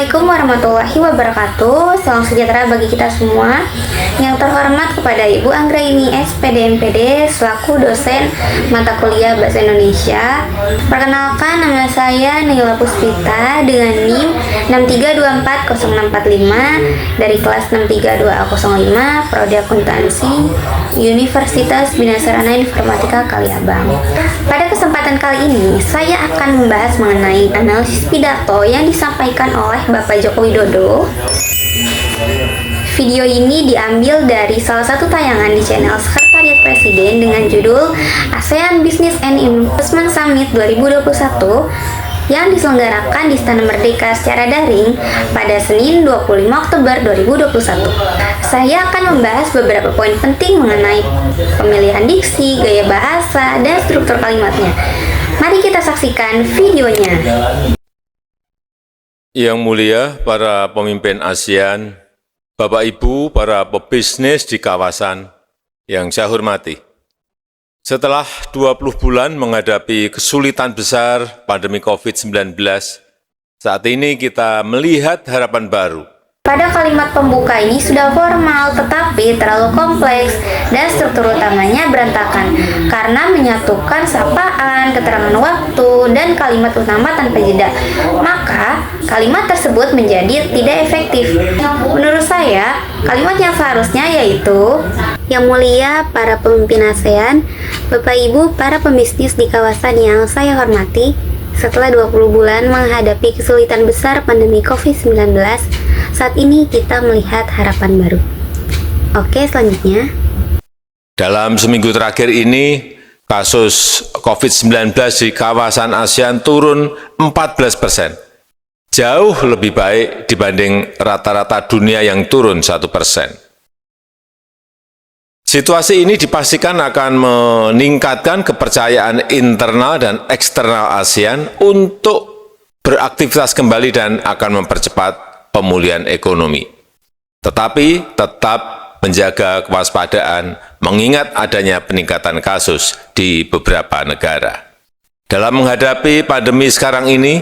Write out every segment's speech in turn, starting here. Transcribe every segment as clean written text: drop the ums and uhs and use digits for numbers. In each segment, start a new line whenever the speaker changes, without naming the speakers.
Assalamualaikum warahmatullahi wabarakatuh. Salam sejahtera bagi kita semua. Yang terhormat kepada Ibu Anggraini SPD MPD selaku dosen mata kuliah Bahasa Indonesia. Perkenalkan, nama saya Naila Puspita dengan NIM 6324065 dari kelas 632A05 Prodi Akuntansi Universitas Bina Sarana Informatika Kaliabang. Pada kesempatan kali ini, saya akan membahas mengenai analisis pidato yang disampaikan oleh Bapak Joko Widodo. Video ini diambil dari salah satu tayangan di channel Sekretariat Presiden dengan judul ASEAN Business and Investment Summit 2021 yang diselenggarakan di Istana Merdeka secara daring pada Senin 25 Oktober 2021. Saya akan membahas beberapa poin penting mengenai pemilihan diksi, gaya bahasa, dan struktur kalimatnya. Mari kita saksikan videonya.
Yang mulia para pemimpin ASEAN, Bapak Ibu para pebisnis di kawasan yang saya hormati. Setelah 20 bulan menghadapi kesulitan besar pandemi COVID-19, saat ini kita melihat harapan baru.
Pada kalimat pembuka ini sudah formal, tetapi terlalu kompleks dan struktur utamanya berantakan karena menyatukan sapaan, keterangan waktu, dan kalimat utama tanpa jeda. Maka, kalimat tersebut menjadi tidak efektif. Menurut saya, kalimat yang seharusnya yaitu: Yang mulia para pemimpin ASEAN, Bapak Ibu para pembisnis di kawasan yang saya hormati, setelah 20 bulan menghadapi kesulitan besar pandemi COVID-19, saat ini kita melihat harapan baru. Oke, selanjutnya.
Dalam seminggu terakhir ini, kasus COVID-19 di kawasan ASEAN turun 14%. Jauh lebih baik dibanding rata-rata dunia yang turun 1%. Situasi ini dipastikan akan meningkatkan kepercayaan internal dan eksternal ASEAN untuk beraktivitas kembali dan akan mempercepat pemulihan ekonomi. Tetapi tetap menjaga kewaspadaan mengingat adanya peningkatan kasus di beberapa negara. Dalam menghadapi pandemi sekarang ini,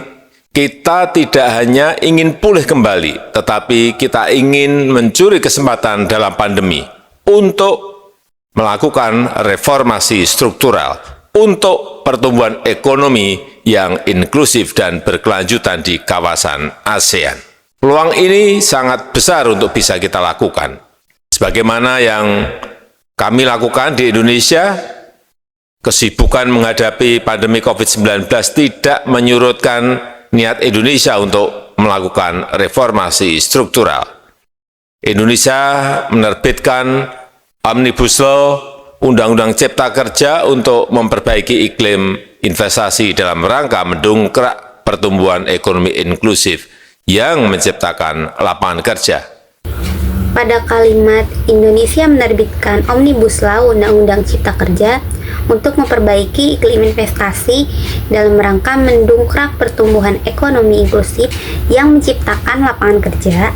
kita tidak hanya ingin pulih kembali, tetapi kita ingin mencuri kesempatan dalam pandemi untuk melakukan reformasi struktural untuk pertumbuhan ekonomi yang inklusif dan berkelanjutan di kawasan ASEAN. Peluang ini sangat besar untuk bisa kita lakukan. Sebagaimana yang kami lakukan di Indonesia, kesibukan menghadapi pandemi COVID-19 tidak menyurutkan niat Indonesia untuk melakukan reformasi struktural. Indonesia menerbitkan Omnibus Law, Undang-Undang Cipta Kerja untuk memperbaiki iklim investasi dalam rangka mendongkrak pertumbuhan ekonomi inklusif yang menciptakan lapangan kerja.
Pada kalimat Indonesia menerbitkan Omnibus Law Undang-Undang Cipta Kerja untuk memperbaiki iklim investasi dalam rangka mendongkrak pertumbuhan ekonomi inklusif yang menciptakan lapangan kerja.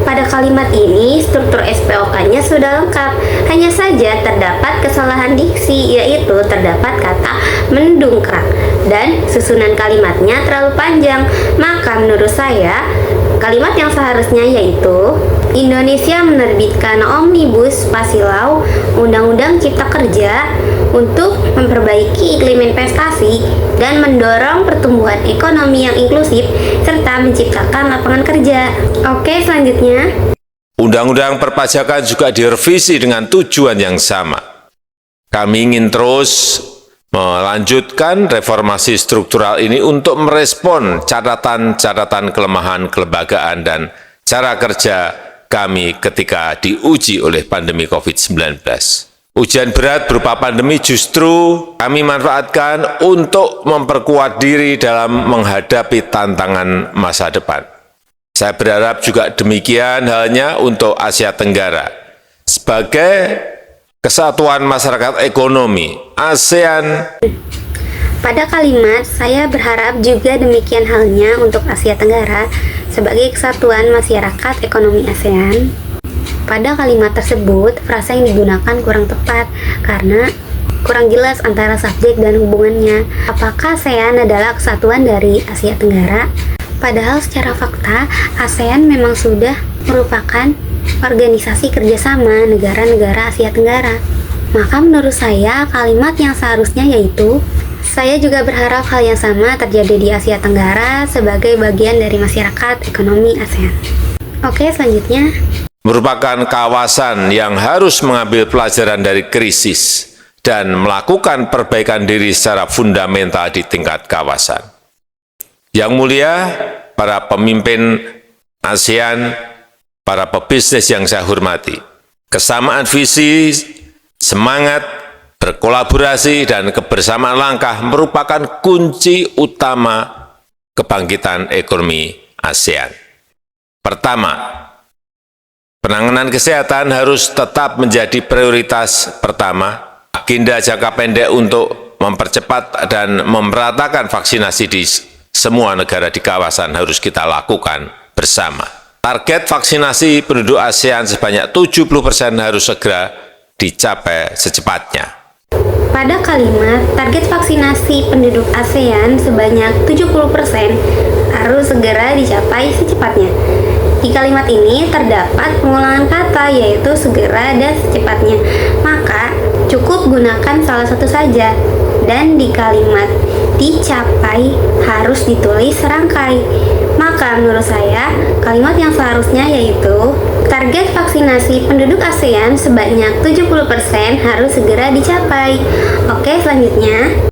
Pada kalimat ini, struktur SPOK-nya sudah lengkap. Hanya saja terdapat kesalahan diksi, yaitu terdapat kata mendongkrak dan susunan kalimatnya terlalu panjang. Maka menurut saya, kalimat yang seharusnya yaitu Indonesia menerbitkan Omnibus Law Undang-Undang Cipta Kerja untuk memperbaiki iklim investasi dan mendorong pertumbuhan ekonomi yang inklusif serta menciptakan lapangan kerja. Oke, selanjutnya.
Undang-undang perpajakan juga direvisi dengan tujuan yang sama. Kami ingin terus melanjutkan reformasi struktural ini untuk merespon catatan-catatan kelemahan kelembagaan dan cara kerja kami ketika diuji oleh pandemi COVID-19. Ujian berat berupa pandemi justru kami manfaatkan untuk memperkuat diri dalam menghadapi tantangan masa depan. Saya berharap juga demikian halnya untuk Asia Tenggara. Sebagai kesatuan masyarakat ekonomi, ASEAN.
Pada kalimat, saya berharap juga demikian halnya untuk Asia Tenggara sebagai kesatuan masyarakat ekonomi ASEAN. Pada kalimat tersebut, frasa yang digunakan kurang tepat karena kurang jelas antara subjek dan hubungannya. Apakah ASEAN adalah kesatuan dari Asia Tenggara? Padahal secara fakta, ASEAN memang sudah merupakan organisasi kerjasama negara-negara Asia Tenggara. Maka menurut saya, kalimat yang seharusnya yaitu, saya juga berharap hal yang sama terjadi di Asia Tenggara sebagai bagian dari masyarakat ekonomi ASEAN. Oke, selanjutnya.
Merupakan kawasan yang harus mengambil pelajaran dari krisis dan melakukan perbaikan diri secara fundamental di tingkat kawasan. Yang mulia, para pemimpin ASEAN, para pebisnis yang saya hormati, kesamaan visi, semangat, berkolaborasi, dan kebersamaan langkah merupakan kunci utama kebangkitan ekonomi ASEAN. Pertama, penanganan kesehatan harus tetap menjadi prioritas pertama. Agenda jangka pendek untuk mempercepat dan memeratakan vaksinasi di semua negara di kawasan harus kita lakukan bersama. Target vaksinasi penduduk ASEAN sebanyak 70% harus segera dicapai secepatnya.
Pada kalimat, target vaksinasi penduduk ASEAN sebanyak 70% harus segera dicapai secepatnya. Di kalimat ini terdapat pengulangan kata yaitu segera dan secepatnya. Maka cukup gunakan salah satu saja. Dan di kalimat dicapai harus ditulis serangkai. Maka menurut saya kalimat yang seharusnya yaitu target vaksinasi penduduk ASEAN sebanyak 70% harus segera dicapai. Oke, selanjutnya.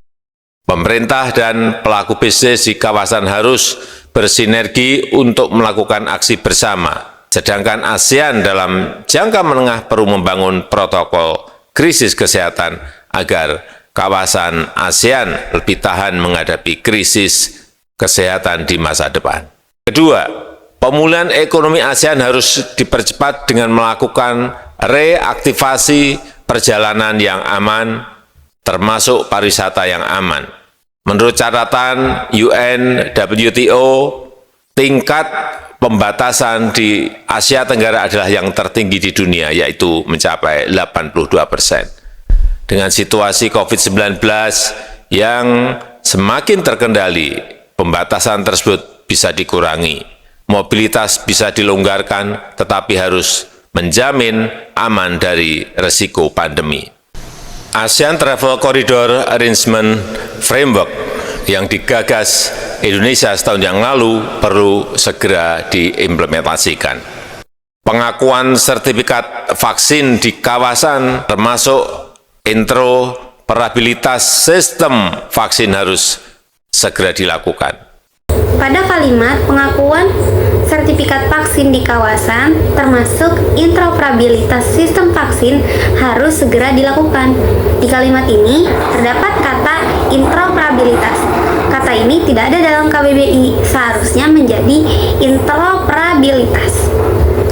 Pemerintah dan pelaku bisnis di kawasan harus bersinergi untuk melakukan aksi bersama. Sedangkan ASEAN dalam jangka menengah perlu membangun protokol krisis kesehatan agar kawasan ASEAN lebih tahan menghadapi krisis kesehatan di masa depan. Kedua, pemulihan ekonomi ASEAN harus dipercepat dengan melakukan reaktivasi perjalanan yang aman, termasuk pariwisata yang aman. Menurut catatan UN, WTO, tingkat pembatasan di Asia Tenggara adalah yang tertinggi di dunia, yaitu mencapai 82%. Dengan situasi COVID-19 yang semakin terkendali, pembatasan tersebut bisa dikurangi. Mobilitas bisa dilonggarkan, tetapi harus menjamin aman dari resiko pandemi. ASEAN Travel Corridor Arrangement Framework yang digagas Indonesia setahun yang lalu perlu segera diimplementasikan. Pengakuan sertifikat vaksin di kawasan termasuk interoperabilitas sistem vaksin harus segera dilakukan.
Pada kalimat pengakuan sertifikat vaksin di kawasan termasuk interoperabilitas sistem vaksin harus segera dilakukan. Di kalimat ini terdapat kata interoperabilitas. Kata ini tidak ada dalam KBBI, seharusnya menjadi interoperabilitas.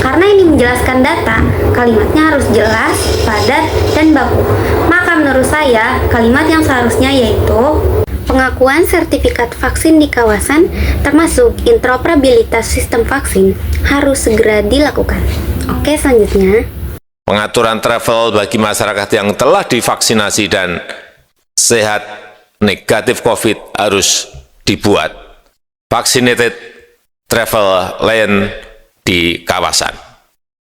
Karena ini menjelaskan data, kalimatnya harus jelas, padat, dan baku. Maka menurut saya, kalimat yang seharusnya yaitu pengakuan sertifikat vaksin di kawasan termasuk interoperabilitas sistem vaksin harus segera dilakukan. Oke, selanjutnya.
Pengaturan travel bagi masyarakat yang telah divaksinasi dan sehat negatif COVID harus dibuat. Vaccinated travel lane di kawasan.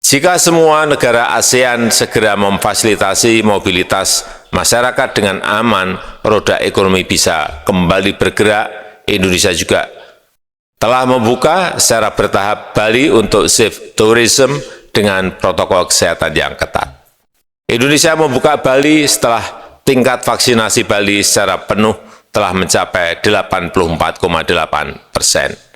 Jika semua negara ASEAN segera memfasilitasi mobilitas masyarakat dengan aman, roda ekonomi bisa kembali bergerak. Indonesia juga telah membuka secara bertahap Bali untuk safe tourism dengan protokol kesehatan yang ketat. Indonesia membuka Bali setelah tingkat vaksinasi Bali secara penuh telah mencapai 84,8%.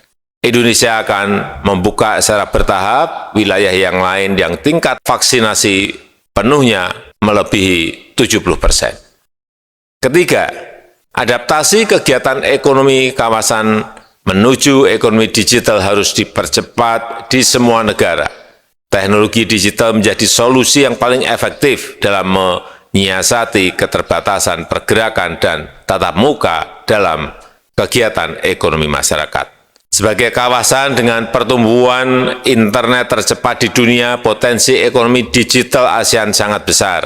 Indonesia akan membuka secara bertahap wilayah yang lain yang tingkat vaksinasi penuhnya melebihi 70%. Ketiga, adaptasi kegiatan ekonomi kawasan menuju ekonomi digital harus dipercepat di semua negara. Teknologi digital menjadi solusi yang paling efektif dalam menyiasati keterbatasan pergerakan dan tatap muka dalam kegiatan ekonomi masyarakat. Sebagai kawasan dengan pertumbuhan internet tercepat di dunia, potensi ekonomi digital ASEAN sangat besar.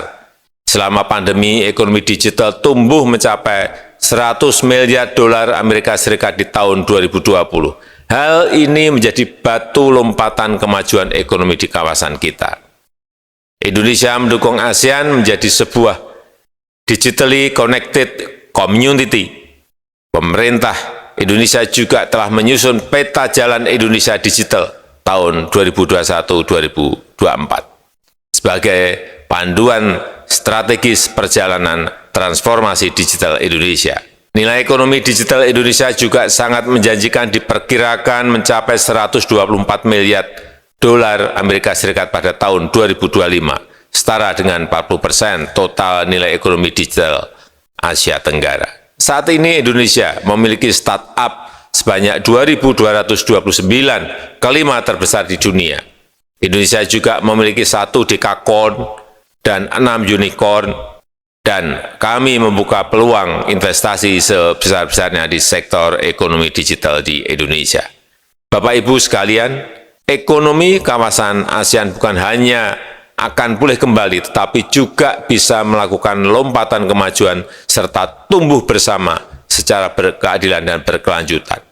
Selama pandemi, ekonomi digital tumbuh mencapai 100 miliar dolar Amerika Serikat di tahun 2020. Hal ini menjadi batu lompatan kemajuan ekonomi di kawasan kita. Indonesia mendukung ASEAN menjadi sebuah digitally connected community. Pemerintah Indonesia juga telah menyusun peta jalan Indonesia digital tahun 2021-2024 sebagai panduan strategis perjalanan transformasi digital Indonesia. Nilai ekonomi digital Indonesia juga sangat menjanjikan, diperkirakan mencapai 124 miliar dolar Amerika Serikat pada tahun 2025, setara dengan 40% total nilai ekonomi digital Asia Tenggara. Saat ini Indonesia memiliki startup sebanyak 2.229, kelima terbesar di dunia. Indonesia juga memiliki 1 dekakorn dan 6 unicorn, dan kami membuka peluang investasi sebesar-besarnya di sektor ekonomi digital di Indonesia. Bapak Ibu sekalian, ekonomi kawasan ASEAN bukan hanya akan pulih kembali, tetapi juga bisa melakukan lompatan kemajuan serta tumbuh bersama secara berkeadilan dan berkelanjutan.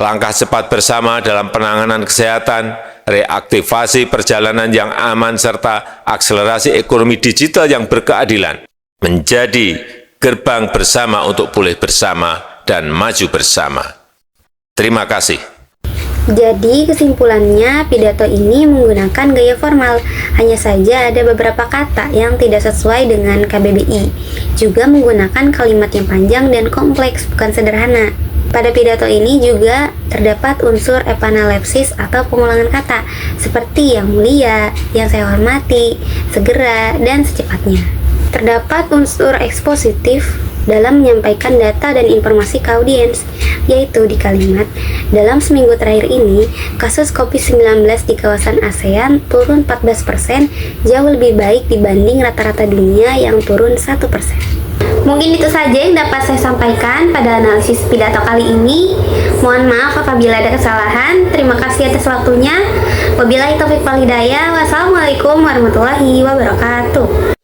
Langkah cepat bersama dalam penanganan kesehatan, reaktivasi perjalanan yang aman, serta akselerasi ekonomi digital yang berkeadilan menjadi gerbang bersama untuk pulih bersama dan maju bersama. Terima kasih.
Jadi kesimpulannya, pidato ini menggunakan gaya formal, hanya saja ada beberapa kata yang tidak sesuai dengan KBBI. Juga menggunakan kalimat yang panjang dan kompleks, bukan sederhana. Pada pidato ini juga terdapat unsur epanalepsis atau pengulangan kata, seperti yang mulia, yang saya hormati, segera, dan secepatnya. Terdapat unsur ekspositif dalam menyampaikan data dan informasi ke audiens, yaitu di kalimat, dalam seminggu terakhir ini, kasus COVID-19 di kawasan ASEAN turun 14%, jauh lebih baik dibanding rata-rata dunia yang turun 1%. Mungkin itu saja yang dapat saya sampaikan pada analisis pidato kali ini. Mohon maaf apabila ada kesalahan. Terima kasih atas waktunya. Wabillahi taufiq wal hidayah. Wassalamualaikum warahmatullahi wabarakatuh.